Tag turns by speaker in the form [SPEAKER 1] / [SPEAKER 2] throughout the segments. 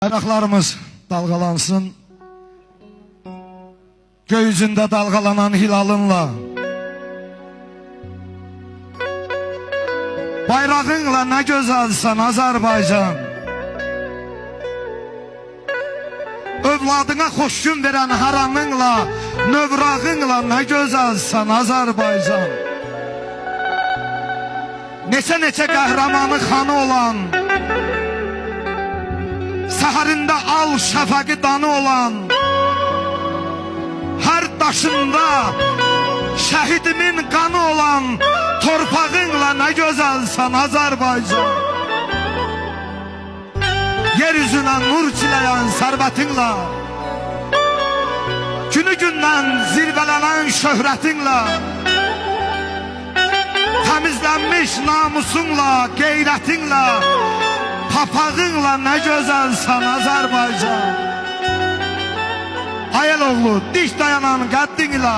[SPEAKER 1] Bayraqlarımız dalgalansın, göğüzünde dalgalanan hilalınla, bayrağınla ne gözəlsən Azərbaycan, övladına xoş gün verən haramınla, növrağınla ne gözəlsən Azərbaycan. Neçə qəhrəmanı xanı olan, səhərində al şəfəqi danı olan, hər daşında şəhidimin qanı olan torpağınla nə gözəlsən Azərbaycan. Yeryüzünə nur çiləyən sərvətinlə, günü gündən zirvələnən şöhrətinlə, təmizlənmiş namusunla, qeyrətinlə, papağınla ne gözəlsən Azərbaycan. Ayeloğlu dik dayanan qəddinlə,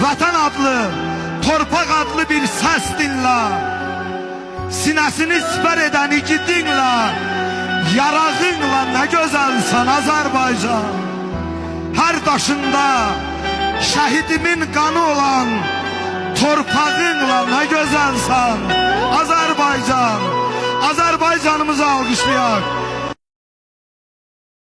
[SPEAKER 1] vətən adlı, torpaq adlı bir səs dinlə, sinəsini sipər edən igidinlə, yarağınla ne gözəlsən Azərbaycan. Hər daşında şəhidimin qanı olan torpağınla ne gözəlsən Azərbaycan. Azərbaycanımızı alqışlayaq.